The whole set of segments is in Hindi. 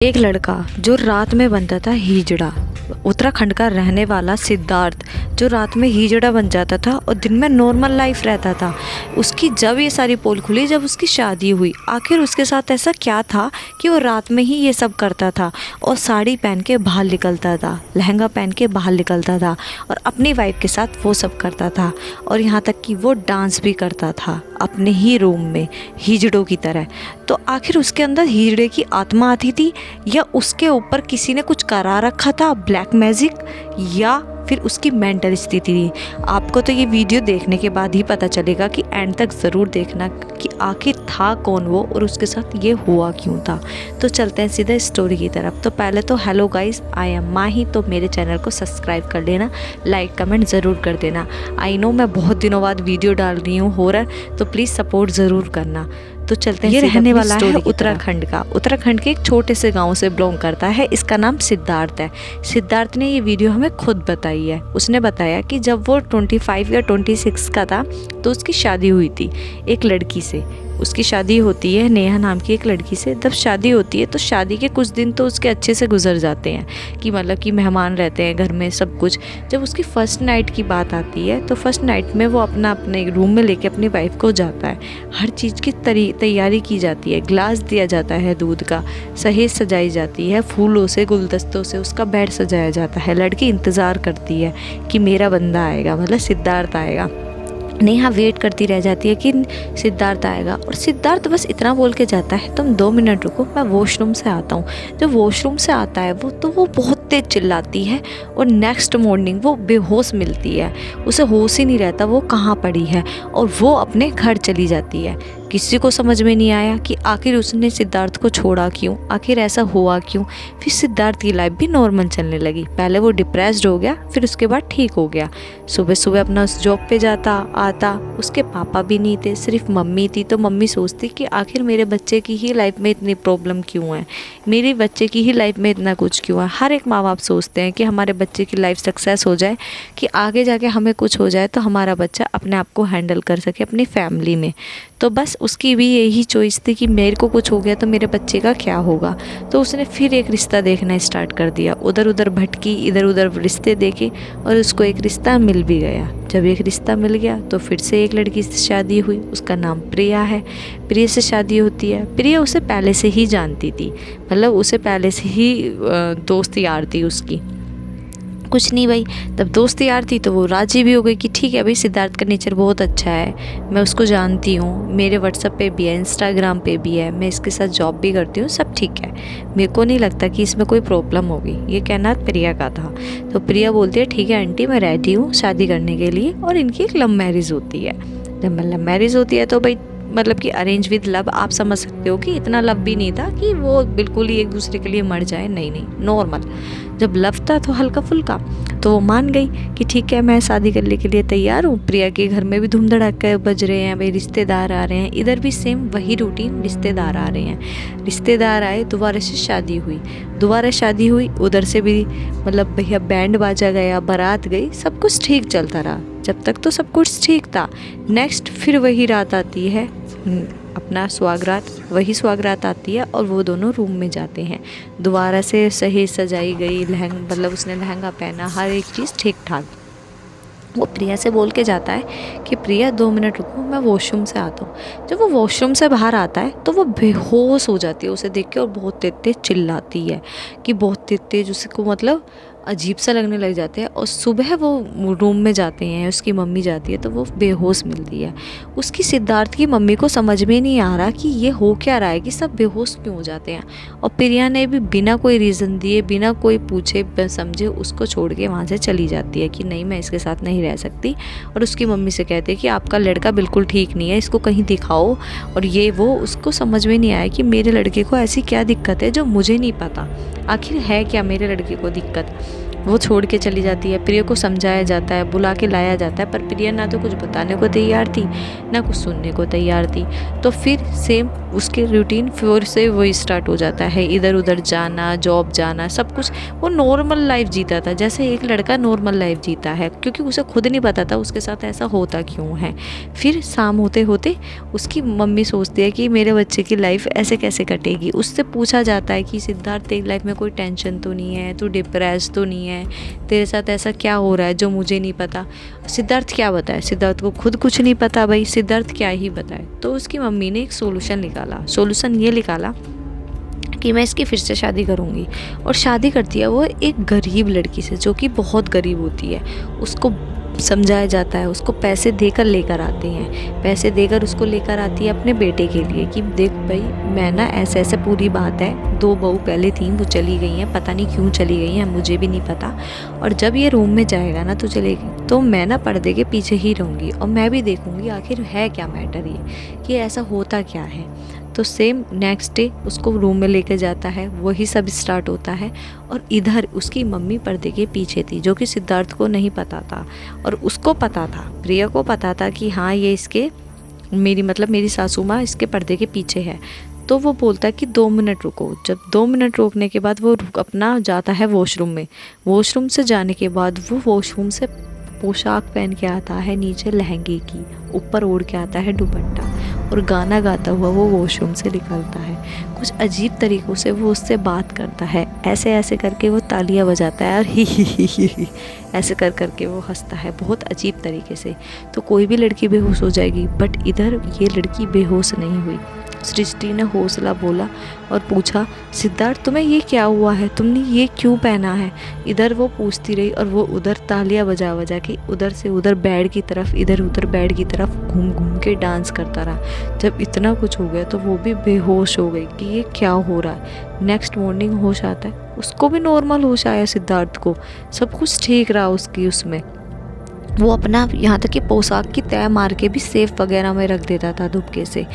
एक लड़का जो रात में बनता था हिजड़ा, उत्तराखंड का रहने वाला सिद्धार्थ, जो रात में हिजड़ा बन जाता था और दिन में नॉर्मल लाइफ रहता था। उसकी जब ये सारी पोल खुली, जब उसकी शादी हुई, आखिर उसके साथ ऐसा क्या था कि वो रात में ही ये सब करता था और साड़ी पहन के बाहर निकलता था, लहंगा पहन के बाहर निकलता था और अपनी वाइफ के साथ वो सब करता था। और यहाँ तक कि वो डांस भी करता था अपने ही रूम में हिजड़ों की तरह। तो आखिर उसके अंदर हिजड़े की आत्मा आती थी या उसके ऊपर किसी ने कुछ करा रखा था, ब्लैक मैजिक, या फिर उसकी मेंटल स्थिति थी। आपको तो ये वीडियो देखने के बाद ही पता चलेगा कि एंड तक ज़रूर देखना कि आखिर था कौन वो और उसके साथ ये हुआ क्यों था। तो चलते हैं सीधा स्टोरी की तरफ। तो पहले तो हेलो गाइस, आई एम माही। तो मेरे चैनल को सब्सक्राइब कर लेना, लाइक कमेंट ज़रूर कर देना। आई नो मैं बहुत दिनों बाद वीडियो डाल रही हूँ हॉरर, तो प्लीज़ सपोर्ट ज़रूर करना। तो चलते हैं। ये रहने वाला है उत्तराखंड का, उत्तराखंड के एक छोटे से गांव से बिलोंग करता है। इसका नाम सिद्धार्थ है। सिद्धार्थ ने ये वीडियो हमें खुद बताई है। उसने बताया कि जब वो 25 या 26 का था तो उसकी शादी हुई थी एक लड़की से। उसकी शादी होती है नेहा नाम की एक लड़की से। जब शादी होती है तो शादी के कुछ दिन तो उसके अच्छे से गुजर जाते हैं कि मतलब कि मेहमान रहते हैं घर में, सब कुछ। जब उसकी फ़र्स्ट नाइट की बात आती है तो फर्स्ट नाइट में वो अपने रूम में लेके अपनी वाइफ को जाता है। हर चीज़ की तैयारी की जाती है, गिलास दिया जाता है दूध का, सहेज सजाई जाती है, फूलों से गुलदस्तों से उसका बेड सजाया जाता है। लड़की इंतज़ार करती है कि मेरा बंदा आएगा, मतलब सिद्धार्थ आएगा। नेहा वेट करती रह जाती है कि सिद्धार्थ आएगा और सिद्धार्थ बस इतना बोल के जाता है, तुम 2 मिनट रुको, मैं वॉशरूम से आता हूँ। जब वॉशरूम से आता है वो बहुत तेज चिल्लाती है और नेक्स्ट मॉर्निंग वो बेहोश मिलती है। उसे होश ही नहीं रहता वो कहाँ पड़ी है और वो अपने घर चली जाती है। किसी को समझ में नहीं आया कि आखिर उसने सिद्धार्थ को छोड़ा क्यों, आखिर ऐसा हुआ क्यों। फिर सिद्धार्थ की लाइफ भी नॉर्मल चलने लगी। पहले वो डिप्रेस्ड हो गया, फिर उसके बाद ठीक हो गया। सुबह सुबह अपना उस जॉब पे जाता आता। उसके पापा भी नहीं थे, सिर्फ मम्मी थी। तो मम्मी सोचती कि आखिर मेरे बच्चे की ही लाइफ में इतनी प्रॉब्लम क्यों है, मेरे बच्चे की ही लाइफ में इतना कुछ क्यों है। हर एक माँ बाप सोचते हैं कि हमारे बच्चे की लाइफ सक्सेस हो जाए, कि आगे जाके हमें कुछ हो जाए तो हमारा बच्चा अपने आप को हैंडल कर सके अपनी फैमिली में। तो बस उसकी भी यही चॉइस थी कि मेरे को कुछ हो गया तो मेरे बच्चे का क्या होगा। तो उसने फिर एक रिश्ता देखना स्टार्ट कर दिया। उधर उधर भटकी, इधर उधर रिश्ते देखे और उसको एक रिश्ता मिल भी गया। जब एक रिश्ता मिल गया तो फिर से एक लड़की से शादी हुई। उसका नाम प्रिया है। प्रिया से शादी होती है। प्रिया उसे पहले से ही जानती थी, मतलब उसे पहले से ही दोस्त यार थी उसकी। कुछ नहीं भाई, तब दोस्त यार थी तो वो राजी भी हो गई कि ठीक है भाई, सिद्धार्थ का नेचर बहुत अच्छा है, मैं उसको जानती हूँ, मेरे व्हाट्सएप पे भी है, इंस्टाग्राम पे भी है, मैं इसके साथ जॉब भी करती हूँ, सब ठीक है, मेरे को नहीं लगता कि इसमें कोई प्रॉब्लम होगी। ये कहना प्रिया का था। तो प्रिया बोलती है ठीक है आंटी, मैं रेडी हूँ शादी करने के लिए। और इनकी एक लव मैरिज होती है। जब लव मैरिज होती है तो भाई मतलब कि अरेंज विद लव, आप समझ सकते हो कि इतना लव भी नहीं था कि वो बिल्कुल ही एक दूसरे के लिए मर जाए, नहीं, नॉर्मल। जब लव था तो हल्का फुल्का। तो वो मान गई कि ठीक है मैं शादी करने के लिए तैयार हूँ। प्रिया के घर में भी धूम धड़ाके बज रहे हैं, भाई रिश्तेदार आ रहे हैं। इधर भी सेम वही रूटीन, रिश्तेदार आ रहे हैं। रिश्तेदार आए, दोबारा से शादी हुई। उधर से भी मतलब भैया बैंड बाजा गया, बारात गई, सब कुछ ठीक चलता रहा। जब तक तो सब कुछ ठीक था। नेक्स्ट फिर वही रात आती है, अपना सुहागरात, वही सुहागरात आती है और वो दोनों रूम में जाते हैं। दोबारा से सहेज सजाई गई, मतलब उसने लहंगा पहना, हर एक चीज़ ठीक ठाक। वो प्रिया से बोल के जाता है कि प्रिया 2 मिनट रुको, मैं वॉशरूम से आता हूँ। जब वो वॉशरूम से बाहर आता है तो वो बेहोश हो जाती है उसे देख के और बहुत तेज चिल्लाती है कि बहुत तेज उसको मतलब अजीब सा लगने लग जाते हैं। और सुबह वो रूम में जाते हैं, उसकी मम्मी जाती है तो वो बेहोश मिलती है। उसकी सिद्धार्थ की मम्मी को समझ में नहीं आ रहा कि ये हो क्या रहा है, कि सब बेहोश क्यों हो जाते हैं। और प्रिया ने भी बिना कोई रीज़न दिए, बिना कोई पूछे समझे उसको छोड़ के वहाँ से चली जाती है कि नहीं मैं इसके साथ नहीं रह सकती। और उसकी मम्मी से कहते हैं कि आपका लड़का बिल्कुल ठीक नहीं है, इसको कहीं दिखाओ। और ये वो उसको समझ में नहीं आया कि मेरे लड़के को ऐसी क्या दिक्कत है जो मुझे नहीं पता, आखिर है क्या मेरे लड़के को दिक्कत। वो छोड़ के चली जाती है। प्रिया को समझाया जाता है, बुला के लाया जाता है, पर प्रिया ना तो कुछ बताने को तैयार थी ना कुछ सुनने को तैयार थी। तो फिर सेम उसके रूटीन फिर से वही स्टार्ट हो जाता है, इधर उधर जाना, जॉब जाना, सब कुछ वो नॉर्मल लाइफ जीता था जैसे एक लड़का नॉर्मल लाइफ जीता है, क्योंकि उसे खुद नहीं पता था उसके साथ ऐसा होता क्यों है। फिर शाम होते होते उसकी मम्मी सोचती है कि मेरे बच्चे की लाइफ ऐसे कैसे कटेगी। उससे पूछा जाता है कि सिद्धार्थ तेरी लाइफ में कोई टेंशन तो नहीं है, तू डिप्रेस तो नहीं है, तेरे साथ ऐसा क्या हो रहा है जो मुझे नहीं पता। सिद्धार्थ क्या बताए, सिद्धार्थ को खुद कुछ नहीं पता भाई, सिद्धार्थ क्या ही बताए। तो उसकी मम्मी ने एक सोल्यूशन निकाला। सोल्यूशन ये निकाला कि मैं इसकी फिर से शादी करूँगी, और शादी करती है वो एक गरीब लड़की से जो कि बहुत गरीब होती है। उसको समझाया जाता है, उसको पैसे देकर लेकर आते हैं, पैसे देकर उसको लेकर आती है अपने बेटे के लिए कि देख भाई मैं ना ऐसे ऐसे पूरी बात है, 2 बहू पहले थी वो चली गई हैं, पता नहीं क्यों चली गई हैं, मुझे भी नहीं पता। और जब ये रूम में जाएगा ना तो चलेगी, तो मैं ना पर्दे के पीछे ही रहूँगी और मैं भी देखूँगी आखिर है क्या मैटर ये, कि ऐसा होता क्या है। तो सेम नेक्स्ट डे उसको रूम में लेके जाता है, वही सब स्टार्ट होता है। और इधर उसकी मम्मी पर्दे के पीछे थी जो कि सिद्धार्थ को नहीं पता था, और उसको पता था, प्रिया को पता था कि हाँ ये इसके मेरी सासू माँ इसके पर्दे के पीछे है। तो वो बोलता है कि 2 मिनट रुको। जब 2 मिनट रोकने के बाद वो अपना जाता है वॉशरूम में। वॉशरूम से जाने के बाद वो वॉशरूम से पोशाक पहन के आता है नीचे लहंगे की, ऊपर ओढ़ के आता है दुपट्टा, और गाना गाता हुआ वो वॉशरूम से निकलता है। कुछ अजीब तरीक़ों से वो उससे बात करता है, ऐसे ऐसे करके वो तालियां बजाता है और ही ऐसे कर करके वो हंसता है बहुत अजीब तरीके से। तो कोई भी लड़की बेहोश हो जाएगी, बट इधर ये लड़की बेहोश नहीं हुई। सृष्टि ने हौसला बोला और पूछा, सिद्धार्थ तुम्हें ये क्या हुआ है, तुमने ये क्यों पहना है। इधर वो पूछती रही और वो उधर तालियां बजा बजा के उधर से उधर बेड की तरफ, इधर उधर बेड की तरफ घूम घूम के डांस करता रहा। जब इतना कुछ हो गया तो वो भी बेहोश हो गई कि ये क्या हो रहा है। नेक्स्ट मॉर्निंग होश आता है, उसको भी नॉर्मल होश आया सिद्धार्थ को, सब कुछ ठीक रहा उसकी उसमें। वो अपना यहाँ तक कि पोशाक की तय मार के भी सेफ वगैरह में रख देता था दुबके से।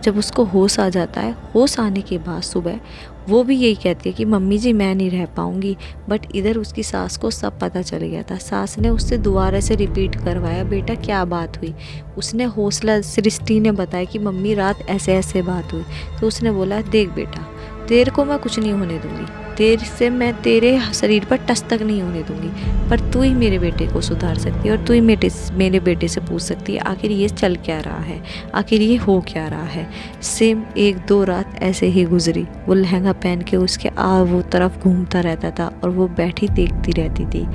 जब उसको होश आ जाता है, होश आने के बाद सुबह वो भी यही कहती है कि मम्मी जी मैं नहीं रह पाऊँगी। बट इधर उसकी सास को सब पता चल गया था। सास ने उससे दोबारा से रिपीट करवाया, बेटा क्या बात हुई। उसने हौसला, सृष्टि ने बताया कि मम्मी रात ऐसे ऐसे बात हुई। तो उसने बोला, देख बेटा तेरे को मैं कुछ नहीं होने दूँगी, तेरे से मैं तेरे शरीर पर टच तक नहीं होने दूंगी, पर तू ही मेरे बेटे को सुधार सकती है और तू ही मेरे बेटे से पूछ सकती है आखिर ये चल क्या रहा है, आखिर ये हो क्या रहा है। सेम 1-2 रात ऐसे ही गुजरी। वो लहंगा पहन के उसके वो तरफ घूमता रहता था और वो बैठी देखती रहती थी।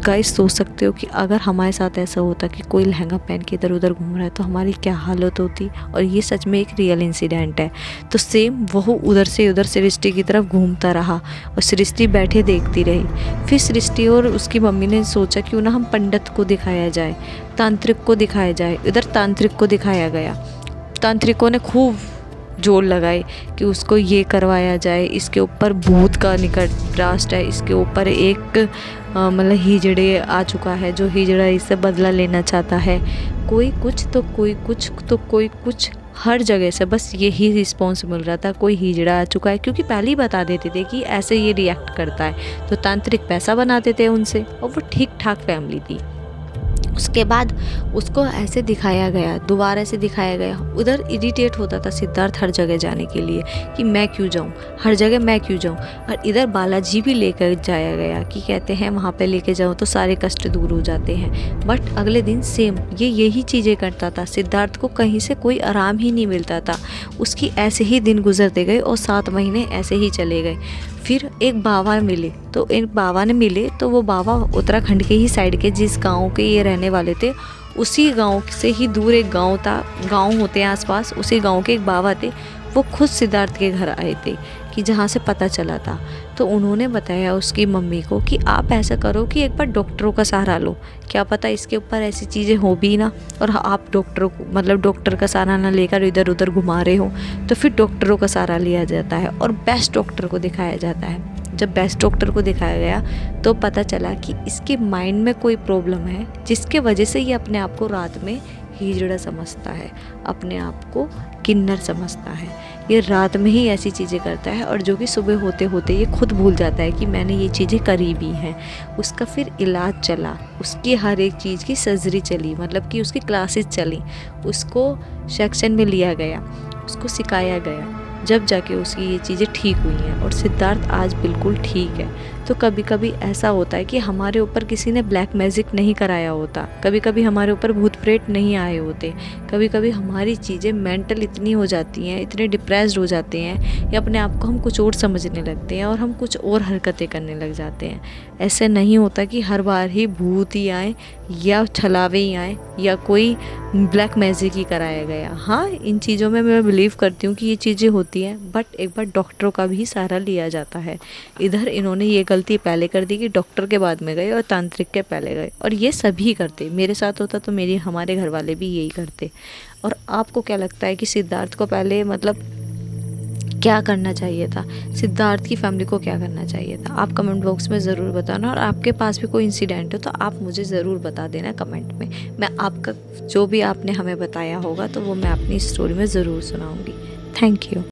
गाइस सोच सकते हो कि अगर हमारे साथ ऐसा होता कि कोई लहंगा पहन के इधर उधर घूम रहा है तो हमारी क्या हालत होती। और ये सच में एक रियल इंसिडेंट है। तो सेम वो उधर से उधर सृष्टि की तरफ घूमता रहा और सृष्टि बैठे देखती रही। फिर सृष्टि और उसकी मम्मी ने सोचा क्यों ना हम पंडित को दिखाया जाए, तांत्रिक को दिखाया जाए। इधर तांत्रिक को दिखाया गया। तांत्रिकों ने खूब जोर लगाए कि उसको ये करवाया जाए, इसके ऊपर भूत का निकट राष्ट्र है, इसके ऊपर एक मतलब हिजड़े आ चुका है जो हिजड़ा इससे बदला लेना चाहता है। कोई कुछ तो कोई कुछ तो कोई कुछ, हर जगह से बस यही रिस्पॉन्स मिल रहा था, कोई हिजड़ा आ चुका है। क्योंकि पहले ही बता देते थे कि ऐसे ये रिएक्ट करता है, तो तांत्रिक पैसा बनाते थे उनसे, और वो ठीक ठाक फैमिली थी। उसके बाद उसको ऐसे दिखाया गया, दोबारा से दिखाया गया। उधर इरिटेट होता था सिद्धार्थ हर जगह जाने के लिए कि मैं क्यों जाऊँ, हर जगह मैं क्यों जाऊँ। और इधर बालाजी भी लेकर जाया गया कि कहते हैं वहाँ पे लेके जाओ तो सारे कष्ट दूर हो जाते हैं। बट अगले दिन सेम ये यही चीज़ें करता था। सिद्धार्थ को कहीं से कोई आराम ही नहीं मिलता था। उसकी ऐसे ही दिन गुजरते गए और 7 महीने ऐसे ही चले गए। फिर एक बाबा मिले, तो एक बाबा ने मिले तो वो बाबा उत्तराखंड के ही साइड के जिस गांव के ये रहने वाले थे, उसी गांव से ही दूर एक गांव था, गांव होते हैं आसपास, उसी गांव के एक बाबा थे। वो खुद सिद्धार्थ के घर आए थे कि जहाँ से पता चला था। तो उन्होंने बताया उसकी मम्मी को कि आप ऐसा करो कि एक बार डॉक्टरों का सहारा लो, क्या पता इसके ऊपर ऐसी चीज़ें हो भी ना, और आप डॉक्टरों को मतलब डॉक्टर का सहारा ना लेकर इधर उधर घुमा रहे हो। तो फिर डॉक्टरों का सहारा लिया जाता है और बेस्ट डॉक्टर को दिखाया जाता है। जब बेस्ट डॉक्टर को दिखाया गया तो पता चला कि इसके माइंड में कोई प्रॉब्लम है जिसके वजह से ये अपने आप को रात में हिजड़ा समझता है, अपने आप को किन्नर समझता है। ये रात में ही ऐसी चीज़ें करता है और जो कि सुबह होते होते ये खुद भूल जाता है कि मैंने ये चीज़ें करी भी हैं। उसका फिर इलाज चला, उसकी हर एक चीज़ की सर्जरी चली, मतलब कि उसकी क्लासेस चली, उसको सेक्शन में लिया गया, उसको सिखाया गया, जब जाके उसकी ये चीज़ें ठीक हुई हैं और सिद्धार्थ आज बिल्कुल ठीक है। तो कभी कभी ऐसा होता है कि हमारे ऊपर किसी ने ब्लैक मैजिक नहीं कराया होता, कभी कभी हमारे ऊपर भूत प्रेत नहीं आए होते, कभी कभी हमारी चीज़ें मेंटल इतनी हो जाती हैं, इतने डिप्रेस्ड हो जाते हैं या अपने आप को हम कुछ और समझने लगते हैं और हम कुछ और हरकतें करने लग जाते हैं। ऐसे नहीं होता कि हर बार ही भूत ही आए या छलावे ही आए या कोई ब्लैक मैजिक ही कराया गया। हाँ, इन चीज़ों में मैं बिलीव करती हूँ कि ये चीज़ें होती हैं, बट एक बार डॉक्टरों का भी सहारा लिया जाता है। इधर इन्होंने ये गलती पहले कर दी कि डॉक्टर के बाद में गए और तांत्रिक के पहले गए, और ये सभी करते। मेरे साथ होता तो हमारे घर वाले भी यही करते। और आपको क्या लगता है कि सिद्धार्थ को पहले मतलब क्या करना चाहिए था, सिद्धार्थ की फैमिली को क्या करना चाहिए था? आप कमेंट बॉक्स में ज़रूर बताना, और आपके पास भी कोई इंसिडेंट हो तो आप मुझे ज़रूर बता देना कमेंट में। मैं आपका जो भी आपने हमें बताया होगा तो वो मैं अपनी स्टोरी में ज़रूर सुनाऊंगी। Thank you.